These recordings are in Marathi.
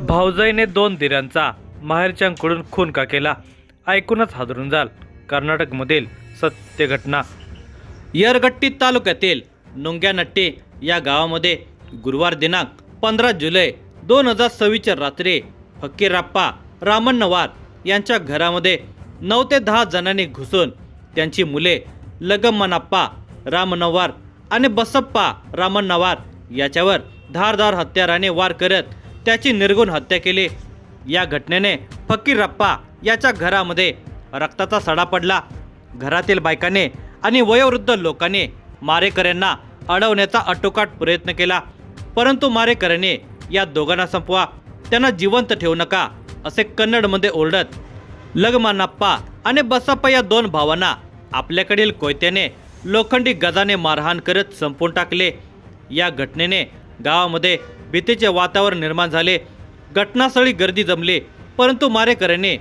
भाऊजाईने दोन दिरांचा माहेरच्यांकडून खून का केला, ऐकूनच हादरून जाल. कर्नाटकमधील सत्य घटना. येरगट्टी तालुक्यातील नुंग्यानट्टी या गावामध्ये गुरुवार दिनांक 15 जुलै 2026 रात्री फकीरप्पा रामण्णवार यांच्या घरामध्ये 9 ते 10 जणांनी घुसून त्यांची मुले लगम्मनप्पा रामण्णवार आणि बसप्पा रामण्णवार याच्यावर धारदार हत्याराने वार करत त्याची निर्घृण हत्या केली. या घटनेने फकीरप्पा याच्या घरामध्ये रक्ताचा सडा पडला. घरातील बायकाने आणि वयोवृद्ध लोकांनी मारेकऱ्यांना अडवण्याचा आटोकाट प्रयत्न केला, परंतु मारेकऱ्यांनी या दोघांना संपवा, त्यांना जिवंत ठेवू नका असे कन्नडमध्ये ओरडत लगमनप्पा आणि बसप्पा या दोन भावांना आपल्याकडील कोयत्याने लोखंडी गजाने मारहाण करत संपवून टाकले. या घटनेने गावामध्ये भीतीचे वातावरण निर्माण झाले. घटनास्थळी गर्दी जमली, परंतु मारेकऱ्यांनी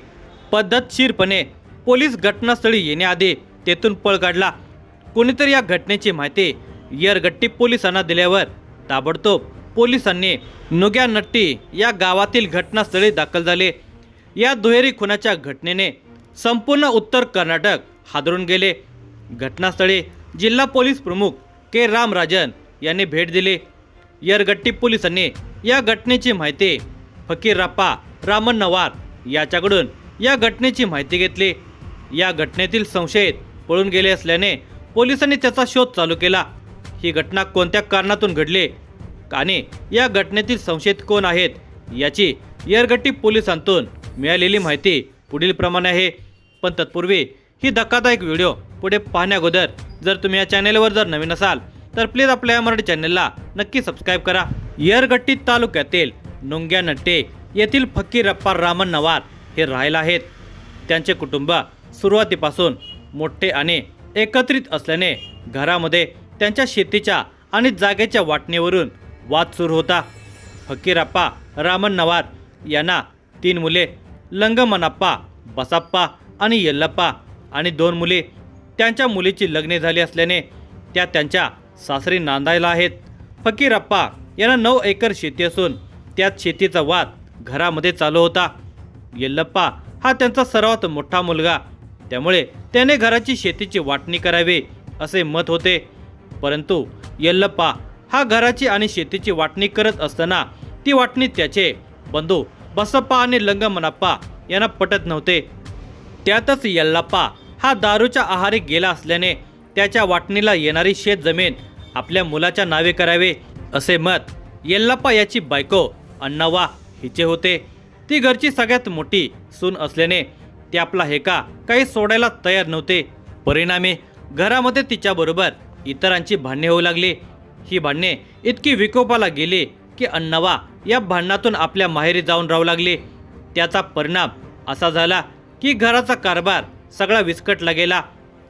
पद्धतशीरपणे पोलीस घटनास्थळी येण्याआधी तेथून पळ काढला. कोणीतरी या घटनेची माहिती येरगट्टी पोलिसांना दिल्यावर ताबडतोब पोलिसांनी नुग्यानट्टी या गावातील घटनास्थळी दाखल झाले. या दुहेरी खुनाच्या घटनेने संपूर्ण उत्तर कर्नाटक हादरून गेले. घटनास्थळी जिल्हा पोलीस प्रमुख के रामराजन यांनी भेट दिली. येरगट्टी पोलिसांनी या घटनेची माहिती फकीरप्पा रामण्णवार याच्याकडून या घटनेची माहिती घेतली. या घटनेतील संशयित पळून गेले असल्याने पोलिसांनी त्याचा शोध चालू केला. ही घटना कोणत्या कारणातून घडली आणि या घटनेतील संशयित कोण आहेत याची येरगट्टी पोलिसांतून मिळालेली माहिती पुढील प्रमाणे आहे. पण तत्पूर्वी ही धक्कादायक व्हिडिओ पुढे पाहण्याअगोदर जर तुम्ही या चॅनेलवर जर नवीन असाल तर प्लीज आपल्या या मराठी चॅनलला नक्की सबस्क्राईब करा. येरगट्टी तालुक्यातील नुंग्यानट्टी येथील फकीरप्पा रामण्णवार हे राहायला आहेत. त्यांचे कुटुंब सुरुवातीपासून मोठे आणि एकत्रित असल्याने घरामध्ये त्यांच्या शेतीच्या आणि जागेच्या वाटणीवरून वाद सुरू होता. फकीरप्पा रामण्णवार यांना 3 मुले लंगमनप्पा, बसप्पा आणि येल्लप्पा आणि 2 मुली. त्यांच्या मुलीची लग्ने झाली असल्याने त्या त्यांच्या सासरी नांदायला आहेत. फकीरप्पा यांना 9 एकर शेती असून त्यात शेतीचा वाद घरामध्ये चालू होता. येल्लप्पा हा त्यांचा सर्वात मोठा मुलगा, त्यामुळे त्याने घराची शेतीची वाटणी करावी असे मत होते. परंतु येल्लप्पा हा घराची आणि शेतीची वाटणी करत असताना ती वाटणी त्याचे बंधू बसप्पा आणि लंगमनप्पा यांना पटत नव्हते. त्यातच येल्लप्पा हा दारूच्या आहारी गेला असल्याने त्याच्या वाटणीला येणारी शेतजमीन आपल्या मुलाच्या नावे करावे असे मत येल्लप्पा याची बायको अण्णावा हिचे होते. ती घरची सगळ्यात मोठी सून असल्याने ते आपला हेका काही सोडायला तयार नव्हते. परिणामी घरामध्ये तिच्याबरोबर इतरांची भांडणे होऊ लागली. ही भांडणे इतकी विकोपाला गेली की अण्णावा या भांडणातून आपल्या माहेरी जाऊन राहू लागले. त्याचा परिणाम असा झाला की घराचा कारभार सगळा विस्कटला गेला.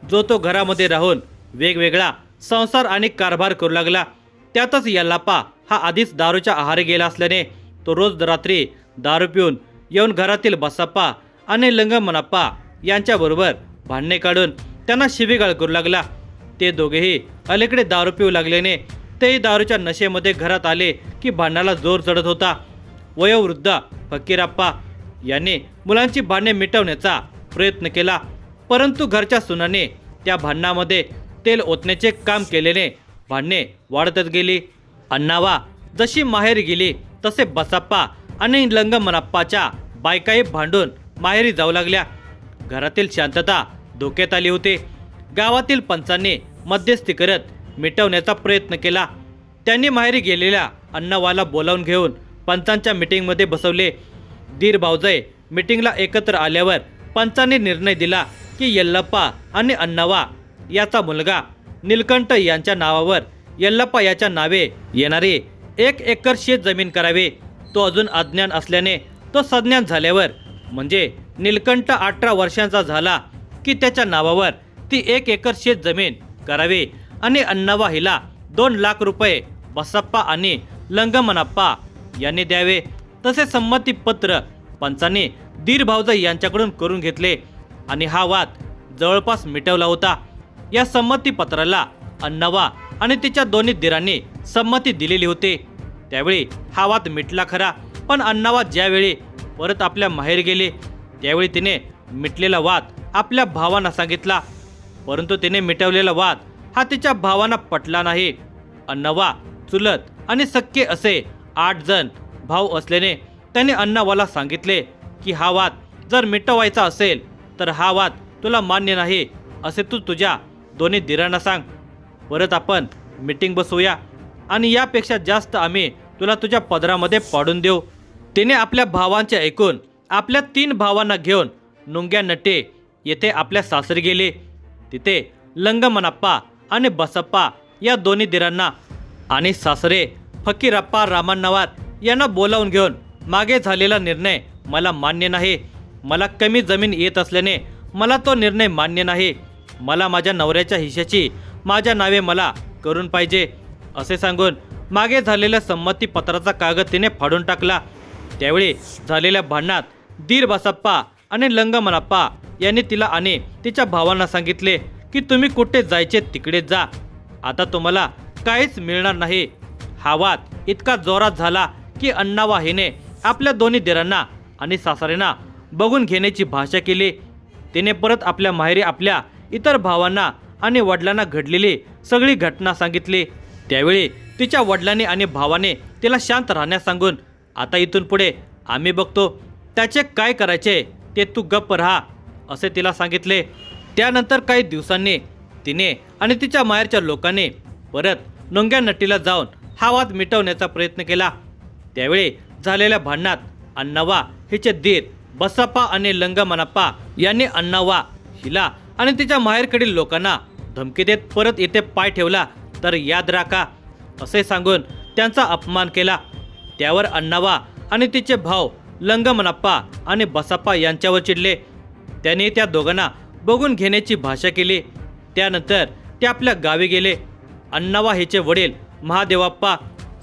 जो तो घरामध्ये राहून वेगवेगळा संसार आणि कारभार करू लागला. त्यातच येल्लप्पा हा आधीच दारूच्या आहारी गेला असल्याने तो रोज रात्री दारू पिऊन येऊन घरातील बसप्पा आणि लंगमनप्पा यांच्याबरोबर भांडणे काढून त्यांना शिवीगाळ करू लागला. ते दोघेही अलीकडे दारू पिऊ लागल्याने तेही दारूच्या नशेमध्ये घरात आले की भांडणाला जोर चढत होता. वयोवृद्ध फकीरप्पा यांनी मुलांची भांडणे मिटवण्याचा प्रयत्न केला, परंतु घरच्या सुनाने त्या भांडणामध्ये तेल ओतण्याचे काम केल्याने भांडणे वाढतच गेली. अण्णावा जशी माहेरी गेली तसे बसप्पा आणि लंगमनप्पाच्या बायकाही भांडून माहेरी जाऊ लागल्या. घरातील शांतता धोक्यात आली होती. गावातील पंचांनी मध्यस्थी करत मिटवण्याचा प्रयत्न केला. त्यांनी माहेरी गेलेल्या अण्णावाला बोलावून घेऊन पंचांच्या मीटिंगमध्ये बसवले. दीर भाऊजाई मीटिंगला एकत्र आल्यावर पंचांनी निर्णय दिला की येल्लप्पा आणि अण्णावा याचा मुलगा नीलकंठ यांच्या नावावर येल्लप्पा याच्या नावे येणारी 1 एकर शेत जमीन करावी. तो अजून अज्ञान असल्याने तो संज्ञान झाल्यावर म्हणजे नीलकंठ 18 वर्षांचा झाला की त्याच्या नावावर ती 1 एकर शेत जमीन करावी आणि अण्णावा हिला 2 लाख रुपये बसप्पा आणि लंगमनप्पा यांनी द्यावे. तसे संमतीपत्र पंचांनी दीर भाऊजाई यांच्याकडून करून घेतले आणि हा वाद जवळपास मिटवला होता. या संमतीपत्राला अण्णावा आणि तिच्या दोन्ही दिरांनी संमती दिलेली होती. त्यावेळी हा वाद मिटला खरा, पण अण्णावा ज्यावेळी परत आपल्या माहेरी गेले त्यावेळी तिने मिटलेला वाद आपल्या भावांना सांगितला, परंतु तिने मिटवलेला वाद हा तिच्या भावांना पटला नाही. अण्णावा चुलत आणि सख्खे असे 8 जण भाऊ असल्याने त्याने अण्णावाला सांगितले की हा वाद जर मिटवायचा असेल तर हा वाद तुला मान्य नाही असे तू तुझ्या दोन्ही दिरांना सांग. परत आपण मीटिंग बसवूया आणि यापेक्षा जास्त आम्ही तुला तुझ्या पदरामध्ये पाडून देऊ. तिने आपल्या भावांचे ऐकून आपल्या 3 भावांना घेऊन नुंग्या नट्टे येथे आपल्या सासरी गेले. तिथे लंगमनप्पा आणि बसप्पा या दोन्ही दिरांना आणि सासरे फकीरप्पा रामण्णवार यांना बोलावून घेऊन मागे झालेला निर्णय मला मान्य नाही. मला कमी जमीन येत असल्याने मला तो निर्णय मान्य नाही. मला माझ्या नवऱ्याच्या हिश्श्याची माझ्या नावे मला करून पाहिजे असे सांगून मागे झालेल्या संमतीपत्राचा कागद तिने फाडून टाकला. त्यावेळी झालेल्या भांडणात दीर बसप्पा आणि लंगमनप्पा यांनी तिला आणि तिच्या भावांना सांगितले की तुम्ही कुठे जायचे तिकडेच जा, आता तुम्हाला काहीच मिळणार नाही. हा वाद इतका जोरात झाला की अण्णावा हिने आपल्या दोन्ही दिरांना आणि सासऱ्यांना बघून घेण्याची भाषा केली. तिने परत आपल्या माहेरी आपल्या इतर भावांना आणि वडिलांना घडलेली सगळी घटना सांगितली. त्यावेळी तिच्या वडिलांनी आणि भावाने तिला शांत राहण्यास सांगून आता इथून पुढे आम्ही बघतो, त्याचे काय करायचे ते तू गप्प राहा असे तिला सांगितले. त्यानंतर काही दिवसांनी तिने आणि तिच्या माहेरच्या लोकांनी परत नुंग्या नट्टीला जाऊन हा वाद मिटवण्याचा प्रयत्न केला. त्यावेळी झालेल्या भांडणात अण्णावा हिचे दीर बसप्पा आणि लंगमनप्पा यांनी अण्णावा हिला आणि तिच्या माहेरकडील लोकांना धमकी देत परत इथे पाय ठेवला तर याद राखा असे सांगून त्यांचा अपमान केला. त्यावर अण्णावा आणि तिचे भाऊ लंगमनप्पा आणि बसप्पा यांच्यावर चिडले. त्यांनी त्या दोघांना बघून घेण्याची भाषा केली. त्यानंतर ते आपल्या गावी गेले. अण्णावा हिचे वडील महादेवाप्पा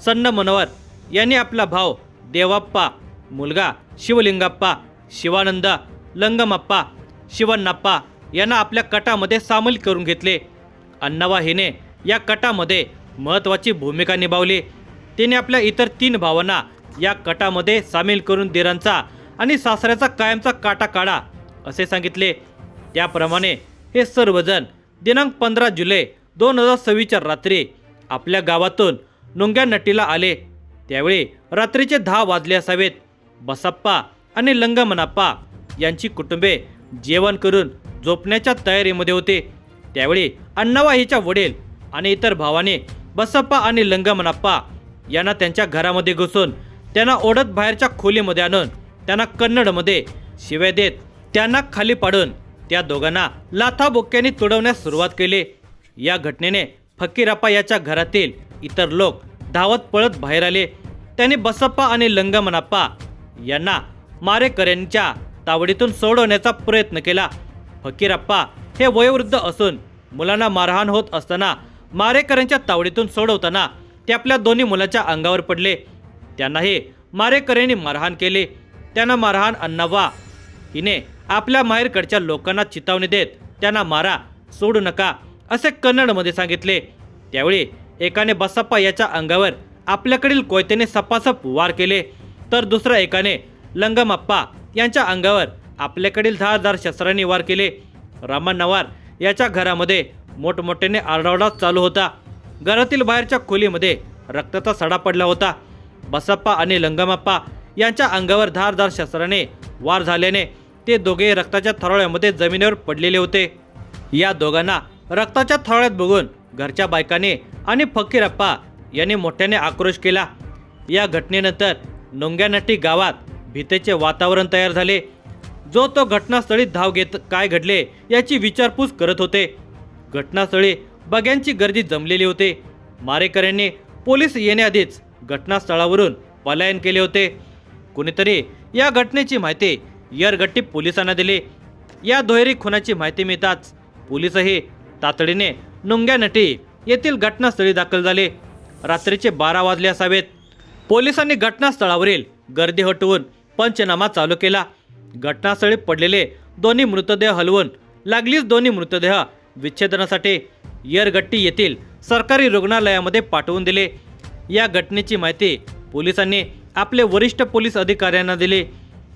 सन्नमनवर यांनी आपला भाऊ देवाप्पा, मुलगा शिवलिंगप्पा, शिवानंद, लंगमप्पा, शिवण्णप्पा यांना आपल्या कटामध्ये सामील करून घेतले. अण्णावा हिने या कटामध्ये महत्त्वाची भूमिका निभावली. तिने आपल्या इतर 3 भावांना या कटामध्ये सामील करून दिरांचा आणि सासऱ्याचा कायमचा काटा काढा असे सांगितले. त्याप्रमाणे हे सर्वजण दिनांक 15 जुलै 2026 रात्री आपल्या गावातून नुंग्या नट्टीला आले. त्यावेळी रात्रीचे 10 वाजले असावेत. बसप्पा आणि लंगमनप्पा यांची कुटुंबे जेवण करून झोपण्याच्या तयारीमध्ये होते. त्यावेळी अण्णावा हिच्या वडील आणि इतर भावाने बसप्पा आणि लंगमनप्पा यांना त्यांच्या घरामध्ये घुसून त्यांना ओढत बाहेरच्या खोलीमध्ये आणून त्यांना कन्नडमध्ये शिव्या देत त्यांना खाली पाडून त्या दोघांना लाथाबुक्क्यांनी तुडवण्यास सुरुवात केली. या घटनेने फकीरप्पा याच्या घरातील इतर लोक धावत पळत बाहेर आले. त्यांनी बसप्पा आणि लंगमनप्पा यांना मारेकऱ्यांच्या तावडीतून सोडवण्याचा प्रयत्न केला. फकीरप्पा हे वयोवृद्ध असून मुलांना मारहाण होत असताना मारेकऱ्यांच्या तावडीतून सोडवताना ते आपल्या दोन्ही मुलाच्या अंगावर पडले. त्यांनाही मारेकऱ्यांनी मारहाण केली. त्यांना मारहाण अण्णावा हिने आपल्या माहेरकडच्या लोकांना चितावणी देत त्यांना मारा, सोडू नका असे कन्नडमध्ये सांगितले. त्यावेळी एकाने बसप्पा याच्या अंगावर आपल्याकडील कोयत्याने सपासप वार केले तर दुसऱ्या एकाने लंगमप्पा यांच्या अंगावर आपल्याकडील धारदार शस्त्रांनी वार केले. रामण्णवार याच्या घरामध्ये मोठमोठ्याने आरडाओरडा चालू होता. घरातील बाहेरच्या खोलीमध्ये रक्ताचा सडा पडला होता. बसप्पा आणि लंगमप्पा यांच्या अंगावर धारदार शस्त्राने वार झाल्याने ते दोघे रक्ताच्या थरोळ्यामध्ये जमिनीवर पडलेले होते. या दोघांना रक्ताच्या थरोळ्यात बघून घरच्या बायकाने आणि फकीरप्पा यांनी मोठ्याने आक्रोश केला. या घटनेनंतर नुंग्या नट्टी गावात भीतीचे वातावरण तयार झाले. जो तो घटनास्थळी धाव घेत काय घडले याची विचारपूस करत होते. घटनास्थळी बघ्यांची गर्दी जमलेली होती. मारेकऱ्यांनी पोलीस येण्याआधीच घटनास्थळावरून पलायन केले होते. कुणीतरी या घटनेची माहिती येरगट्टी पोलिसांना दिली. या दुहेरी खुनाची माहिती मिळताच पोलीसही तातडीने नुंग्या नट्टी येथील घटनास्थळी दाखल झाले. रात्रीचे 12 वाजले असावेत. पोलिसांनी घटनास्थळावरील गर्दी हटवून पंचनामा चालू केला. घटनास्थळी पडलेले दोन्ही मृतदेह हलवून लागलीच दोन्ही मृतदेह विच्छेदनासाठी येरगट्टी येथील सरकारी रुग्णालयामध्ये पाठवून दिले. या घटनेची माहिती पोलिसांनी आपले वरिष्ठ पोलीस अधिकाऱ्यांना दिले।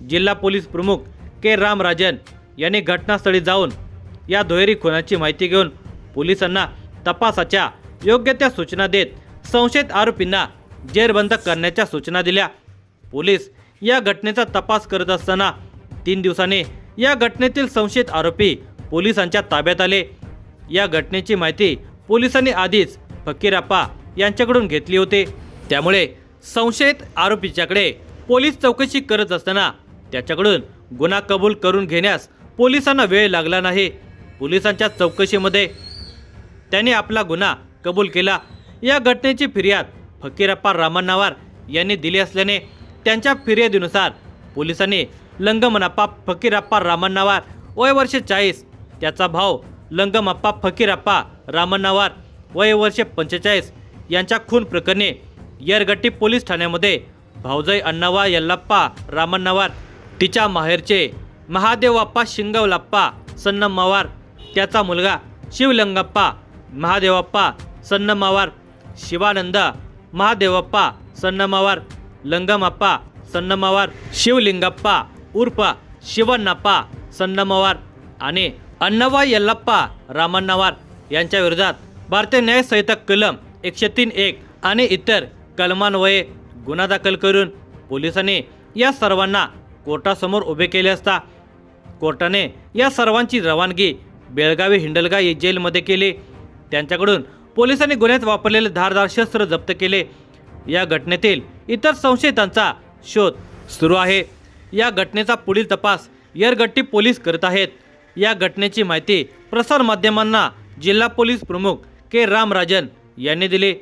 जिल्हा पोलीस प्रमुख के रामराजन यांनी घटनास्थळी जाऊन या दुहेरी खुनाची माहिती घेऊन पोलिसांना तपासाच्या योग्य त्या सूचना देत संशयित आरोपींना जेरबंद करण्याच्या सूचना दिल्या। पोलीस या घटनेचा तपास करत असताना 3 दिवसांनी या घटनेतील संशयित आरोपी पोलिसांच्या ताब्यात आले। या घटनेची माहिती पोलिसांनी आधीच फकीरप्पा यांच्याकडून घेतली होती, त्यामुळे संशयित आरोपीच्याकडे पोलीस चौकशी करत असताना त्याच्याकडून गुन्हा कबूल करून घेण्यास पोलिसांना वेळ लागला नाही। पोलिसांच्या चौकशीमध्ये त्यांनी आपला गुन्हा कबूल केला। या घटनेची फिर्याद फकीरप्पा रामण्णावार यांनी दिली असल्याने त्यांच्या फिर्यादीनुसार पोलिसांनी लंगमप्पा फकीरप्पा रामण्णावार वय वर्ष 40, त्याचा भाऊ लंगमप्पा फकीरप्पा रामण्णावार वय वर्ष 45 यांच्या खून प्रकरणी येरगट्टी पोलीस ठाण्यामध्ये भाऊजाई अण्णावा यल्लाप्पा रामण्णावार, तिच्या माहेरचे महादेवप्पा शिंगवलाप्पा सन्नम्मावार, त्याचा मुलगा शिवलिंगप्पा महादेवप्पा सन्नम्मावार, शिवानंद महादेवप्पा सन्नम्मावार, लंगमप्पा सन्नम्मावार, शिवलिंगप्पा उर्फ शिवण्णप्पा सन्नम्मावार आणि अण्णावा यल्लाप्पा रामण्णावार यांच्या विरोधात भारतीय न्याय संहिता कलम 103(1) आणि इतर कलमान्वये गुन्हा दाखल करून पोलिसांनी या सर्वांना कोर्टासमोर उभे केले असता कोर्टाने या सर्वांची रवानगी बेळगावी हिंडलगा जेलमध्ये केली। त्यांच्याकडून पोलिसांनी गुन्ह्यात वापरलेले धारदार शस्त्र जप्त केले। या घटनेतील इतर संशयितांचा शोध सुरू आहे। या घटनेचा पुढील तपास येरगट्टी पोलीस करत आहेत। या घटनेची माहिती प्रसारमाध्यमांना जिल्हा पोलीस प्रमुख के रामराजन यांनी दिली।